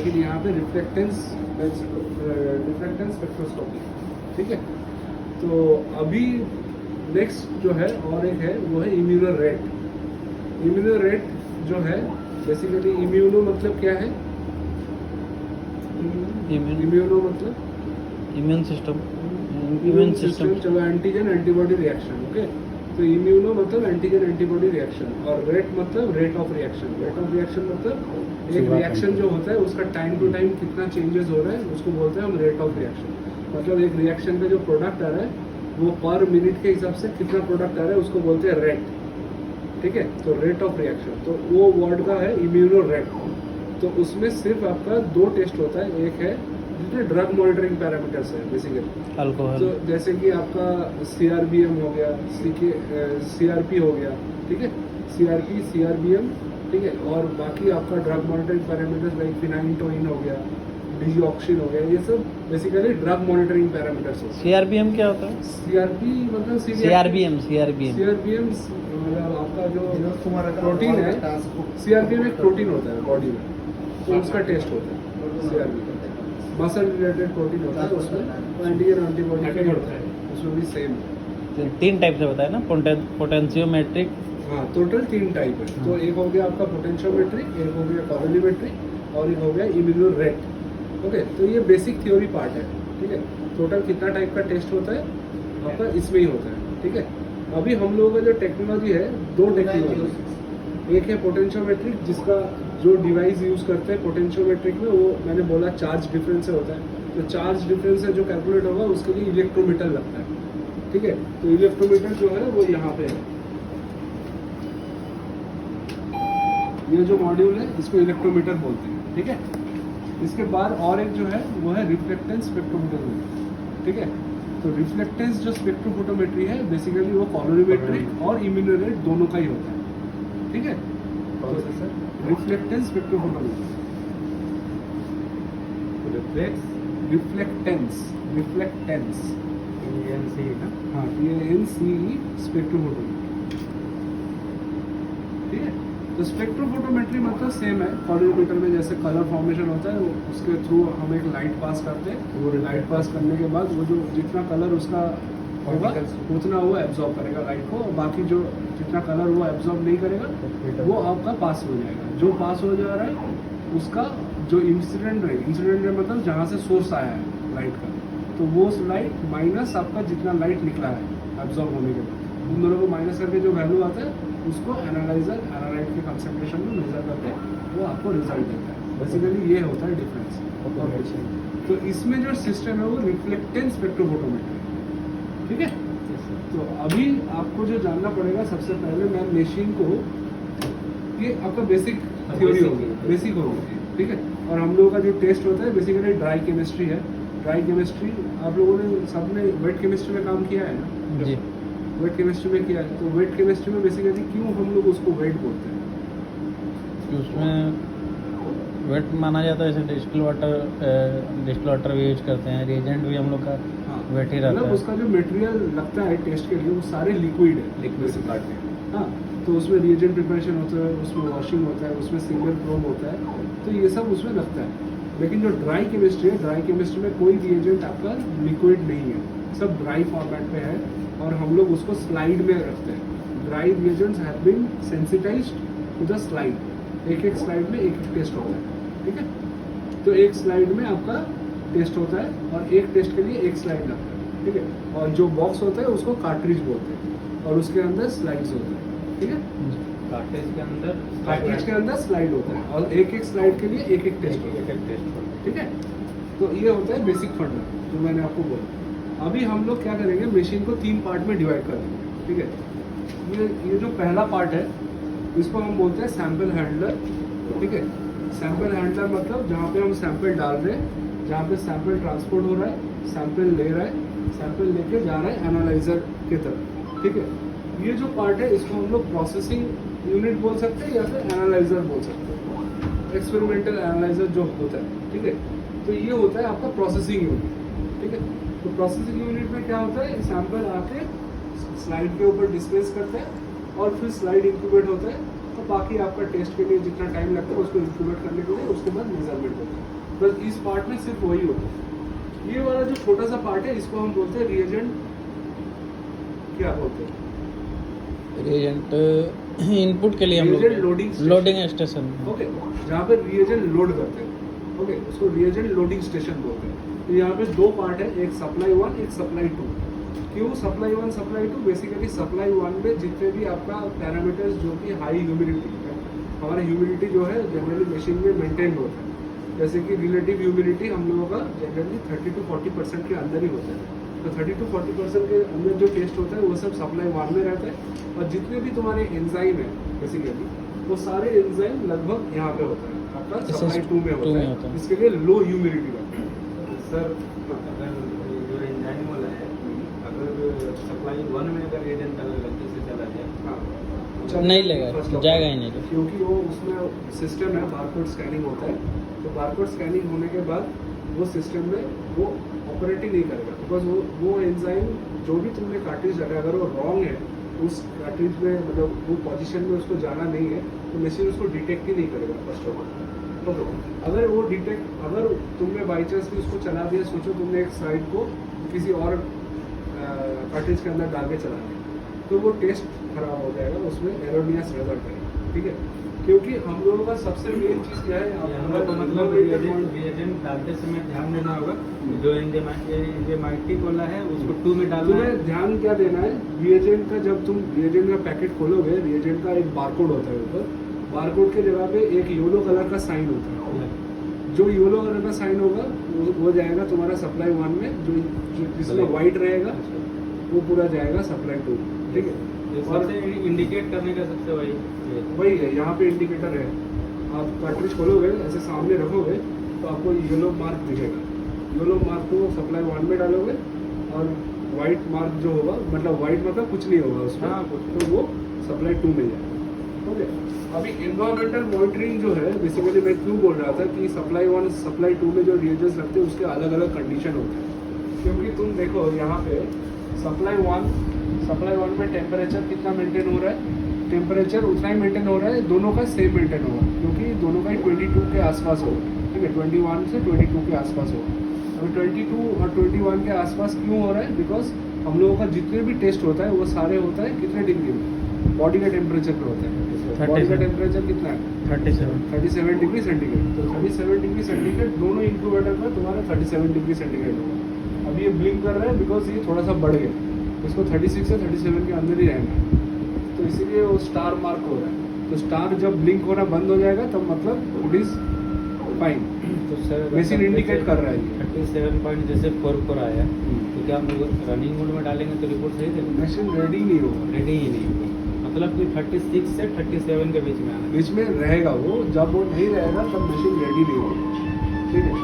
लेकिन यहाँ पे रिफ्लेक्टेंस स्पेक्ट्रोस्कोपी, ठीक है। तो अभी नेक्स्ट जो है और एक है वो है इम्यूनो रेट। इम्यूनो रेट जो है बेसिकली इम्यूनो मतलब क्या है? इम्यूनो मतलब इम्यून सिस्टम। इम्यून सिस्टम, चलो एंटीजन एंटीबॉडी रिएक्शन, ओके। तो इम्यूनो मतलब एंटीजन एंटीबॉडी रिएक्शन, और रेट मतलब rate of reaction. Rate of reaction मतलब एक रिएक्शन जो होता है उसका टाइम टू टाइम कितना चेंजेस हो रहा है उसको बोलते हैं हम रेट ऑफ रिएक्शन। मतलब एक रिएक्शन का जो प्रोडक्ट आ रहा है वो पर मिनट के हिसाब से कितना प्रोडक्ट आ रहा है उसको बोलते हैं रेट, ठीक है। तो रेट ऑफ रिएक्शन, तो वो वर्ड का है इम्यूनो रेट। तो उसमें सिर्फ आपका दो टेस्ट होता है, एक है जितने ड्रग मॉनिटरिंग पैरामीटर्स है बेसिकली, अल्कोहल, तो जैसे कि आपका CRBM हो गया, CRP हो गया, ठीक है, CRP CRBM, ठीक है। और बाकी आपका ड्रग मॉनिटरिंग पैरामीटर्स लाइक फिनाइनटोइन हो गया, डिऑक्सिन हो गया, ये सब बेसिकली ड्रग मॉनिटरिंग पैरामीटर्स होते हैं। CRBM क्या होता है? CRP मतलब CRBM मतलब आपका जो प्रोटीन है, CRBM एक प्रोटीन होता है बॉडी में, तो उसका टेस्ट होता है CRP का, मसल रिलेटेड प्रोटीन होता है उसमें, एंटीजन एंटीबॉडी होता है उसमें भी सेम। 3 टाइप से होता है ना, पोटेंशियोमेट्रिक। हाँ, टोटल 3 टाइप है। तो एक हो गया आपका पोटेंशियोमेट्रिक, एक हो गया कॉलोरीमेट्रिक और एक हो गया इम्यूनो रेट, ओके। तो ये बेसिक थ्योरी पार्ट है, ठीक है। टोटल कितना टाइप का टेस्ट होता है आपका इसमें ही होता है, ठीक है। अभी हम लोगों का जो टेक्नोलॉजी है, 2 टेक्नोलॉजी, एक है पोटेंशियोमेट्रिक जिसका जो डिवाइस यूज करते हैं पोटेंशियोमेट्रिक में, वो मैंने बोला चार्ज डिफरेंस से होता है। तो चार्ज डिफरेंस से जो कैलकुलेट होगा उसके लिए इलेक्ट्रोमीटर लगता है, ठीक है। तो इलेक्ट्रोमीटर जो है वो यहाँ पे है, ये जो मॉड्यूल है इसको इलेक्ट्रोमीटर बोलते हैं, ठीक है। इसके बाद और एक जो है वो है रिफ्लेक्टेंस स्पेक्ट्रोमीटर, ठीक है। तो रिफ्लेक्टेंस जो स्पेक्ट्रोफोटोमेट्री है बेसिकली वो कॉलोरीमेट्रिक और इम्यूनो रेट दोनों का ही होता है, ठीक है। रिफ्लेक्टेंस स्पेक्ट्रोफोटोमेट्री, रिफ्लेक्टेंस हाँ, PANCE स्पेक्ट्रोफोटोमेट्री, ठीक है। तो स्पेक्ट्रोफोटोमेट्री मतलब सेम है कॉलोरीमीटर में, जैसे कलर फॉर्मेशन होता है उसके थ्रू हम एक लाइट पास करते हैं, वो लाइट पास करने के बाद वो जो जितना कलर उसका होगा उतना वो एब्जॉर्ब करेगा लाइट को, और बाकी जो जितना कलर वो एब्जॉर्ब नहीं करेगा वो आपका पास हो जाएगा। जो पास हो जा रहा है उसका जो इंसिडेंट रे मतलब जहाँ से सोर्स आया है लाइट का, तो वो लाइट माइनस आपका जितना लाइट निकला है एब्जॉर्ब होने के बाद, उन दोनों को माइनस करके जो वैल्यू आता है उसको एनालाइट के कंसंट्रेशन में मेजर करके वो आपको रिजल्ट देता है। बेसिकली ये होता है डिफरेंस। तो इसमें जो सिस्टम है वो रिफ्लेक्टेंस स्पेक्ट्रोफोटोमेट्री, ठीक है। तो अभी आपको जो जानना पड़ेगा सबसे पहले, मैं मशीन को, ये आपका बेसिक थ्योरी होगी, बेसिक होगी, ठीक है। और हम लोगों का जो टेस्ट होता है बेसिकली ड्राई केमिस्ट्री है। ड्राई केमिस्ट्री आप लोगों ने सबने वेट केमिस्ट्री में काम किया है ना जी, वेट केमिस्ट्री में किया है। तो वेट केमिस्ट्री में बेसिकली क्यों हम लोग उसको वेट बोलते हैं? उसमें वेट माना जाता है, जैसे डिस्टिल वाटर भी यूज करते हैं, रिएजेंट भी हम लोग का वेट ही रहता मतलब है। उसका जो मटेरियल लगता है टेस्ट के लिए वो सारे लिक्विड है, लिक्विड से काटते हैं, हाँ। तो उसमें रिएजेंट प्रिपरेशन होता है, उसमें वॉशिंग होता है, उसमें सिंगल प्रोब होता है, तो ये सब उसमें लगता है। लेकिन जो ड्राई केमिस्ट्री है, ड्राई केमिस्ट्री में कोई रिएजेंट आपका लिक्विड नहीं है, सब ड्राई फॉर्मेट पे है, और हम लोग उसको स्लाइड में रखते हैं। Dry reagents have been sensitised to the slide, एक स्लाइड में एक टेस्ट होता है, ठीक है। तो एक स्लाइड में आपका टेस्ट होता है और एक टेस्ट के लिए एक स्लाइड लगता है, ठीक है। और जो बॉक्स होता है उसको कार्ट्रिज बोलते हैं, और उसके अंदर स्लाइड्स होते हैं, ठीक है। कार्ट्रिज के अंदर स्लाइड होता है, और एक स्लाइड के लिए एक टेस्ट होता है, ठीक है। तो ये होता है बेसिक फंडा जो मैंने आपको बोला। अभी हम लोग क्या करेंगे, मशीन को 3 पार्ट में डिवाइड कर देंगे, ठीक है। ये जो पहला पार्ट है इसको हम बोलते हैं सैंपल हैंडलर, ठीक है। सैंपल हैंडलर मतलब जहाँ पे हम सैंपल डाल रहे हैं, जहाँ पे सैंपल ट्रांसपोर्ट हो रहा है, सैंपल ले रहा है, सैंपल लेके जा रहा है एनालाइजर की तरफ, ठीक है। ये जो पार्ट है इसको हम लोग प्रोसेसिंग यूनिट बोल सकते हैं या फिर एनालाइजर बोल सकते हैं, एक्सपेरिमेंटल एनालाइजर जो होता है, ठीक है। तो ये होता है आपका प्रोसेसिंग यूनिट, ठीक है। तो प्रोसेसिंग यूनिट में क्या होता है, सैंपल आके स्लाइड के ऊपर डिस्प्लेस करते हैं और फिर स्लाइड इंक्यूबेट होता है और बाकी आपका टेस्ट के लिए जितना टाइम लगता है उसको इंक्यूबेट करने के लिए, उसके बाद मेजरमेंट होता है। बस इस पार्ट में सिर्फ वही होता है। ये वाला जो छोटा सा पार्ट है इसको हम बोलते हैं रिएजेंट, क्या बोलते हैं, रिएजेंट इनपुट के लिए हम रिएजेंट लोग लोडिंग लोडिंग स्टेशन। ओके, जहाँ पे रिएजेंट लोड करते हैं, ओके, उसको रिएजेंट लोडिंग स्टेशन बोलते हैं। तो यहाँ पे दो पार्ट है, एक सप्लाई 1 एक सप्लाई 2। क्यों सप्लाई 1 सप्लाई 2? बेसिकली सप्लाई 1 में जितने भी आपका पैरामीटर्स जो कि हाई ह्यूमिडिटी है, हमारा ह्यूमिडिटी जो है जनरली मशीन में मेंटेन होता है, जैसे कि रिलेटिव ह्यूमिडिटी हम लोगों का जनरली 30 to 40% के अंदर ही होता है। तो 30 to 40% के अंदर जो टेस्ट होता है वो सब सप्लाई 1 में रहता है, और जितने भी तुम्हारे एंजाइम है बेसिकली वो सारे एंजाइम लगभग यहाँ पे होता है, आपका सप्लाई 2 में होता है। इसके लिए लो ह्यूमिडिटी रहता है। सर अगर जो एंजाइम वाला है, अगर सप्लाई 1 में अगर एजेंट अगर गलती से चला जाए, हाँ, नहीं लेगा, जाएगा ही नहीं। क्योंकि वो उसमें सिस्टम है, बारकोड स्कैनिंग होता है, तो बारकोड स्कैनिंग होने के बाद वो सिस्टम में वो ऑपरेट ही नहीं करेगा, बिकॉज वो एंजाइम जो भी तुमने कार्ट्रिज लगा अगर वो रॉन्ग है, उस कार्ट्रिज में मतलब वो पोजीशन में उसको जाना नहीं है, तो मशीन उसको डिटेक्ट ही नहीं करेगा फर्स्ट ऑफ ऑल। तो अगर वो डिटेक्ट, अगर तुमने बाई चांस भी उसको चला दिया, सोचो तुमने एक साइड को किसी और कार्ट्रिज के अंदर डाल के चला दिया, तो वो टेस्ट खराब हो जाएगा, उसमें एरोनियस रिजल्ट है, ठीक है। क्योंकि हम लोगों का सबसे मेन चीज़ क्या है, हम लोग को मतलब रिएजेंट डालते समय ध्यान देना होगा, जो एंजाइमेटिक वाला है उसको 2 में डालना है। तुम्हें ध्यान क्या देना है, रिएजेंट का जब तुम रिएजेंट का पैकेट खोलोगे, रिएजेंट का एक बारकोड होता है ऊपर, बारकोड के जगह पे एक येलो कलर का साइन होता है, जो येलो कलर का साइन होगा वो जाएगा तुम्हारा सप्लाई 1 में, जो जिसमें वाइट रहेगा वो पूरा जाएगा सप्लाई 2, ठीक है। और सबसे इंडिकेट करने का सबसे वही है, यहाँ पे इंडिकेटर है, आप कार्ट्रिज खोलोगे ऐसे सामने रखोगे तो आपको येलो मार्क दिखेगा, येलो मार्क को सप्लाई 1 में डालोगे, और वाइट मार्क जो होगा, मतलब वाइट मतलब कुछ नहीं होगा उसमें, हाँ, तो वो सप्लाई 2 में जाएगा, ओके। अभी एनवायरमेंटल मॉनिटरिंग जो है, बेसिकली मैं क्यों बोल रहा था कि सप्लाई 1 सप्लाई 2 में जो रिएजेंट्स लगते हैं उसके अलग अलग कंडीशन होते हैं, क्योंकि तुम देखो यहाँ पे सप्लाई 1 में टेम्परेचर कितना मेंटेन हो रहा है, टेम्परेचर उतना ही मेंटेन हो रहा है, दोनों का सेम मेंटेन होगा, क्योंकि दोनों का ही 22 के आसपास होगा, ठीक है, 21 से 22 के आसपास होगा। अभी 22 और 21 के आसपास क्यों हो रहा है, बिकॉज हम लोगों का जितने भी टेस्ट होता है वो सारे होता है कितने डिग्री में, बॉडी का टेम्परेचर पे होता है। बॉडी का टेम्परेचर कितना है, 37 डिग्री सेंटीग्रेड। तो 37 डिग्री सेंटीग्रेड दोनों इंक्यूबेटर में तुम्हारा 37 डिग्री सेंटीग्रेड होगा। अब ये ब्लिंक कर रहा है बिकॉज ये थोड़ा सा बढ़ गया, इसको 36 से 37 के अंदर ही रहना, तो इसीलिए वो स्टार मार्क हो रहा है। तो स्टार जब ब्लिंक होना बंद हो जाएगा तब मतलब इट इज फाइन, तो सर मशीन इंडिकेट कर रहा है ये। 37.44 आया, तो क्या हम लोग रनिंग मोड में डालेंगे तो रिपोर्ट सही देगा? मशीन रेडी नहीं होगा, रेडी ही नहीं होगा, मतलब कि 36 से 37 के बीच में आना, बीच में रहेगा वो, जब वो नहीं रहेगा तब मशीन रेडी नहीं होगी, ठीक है।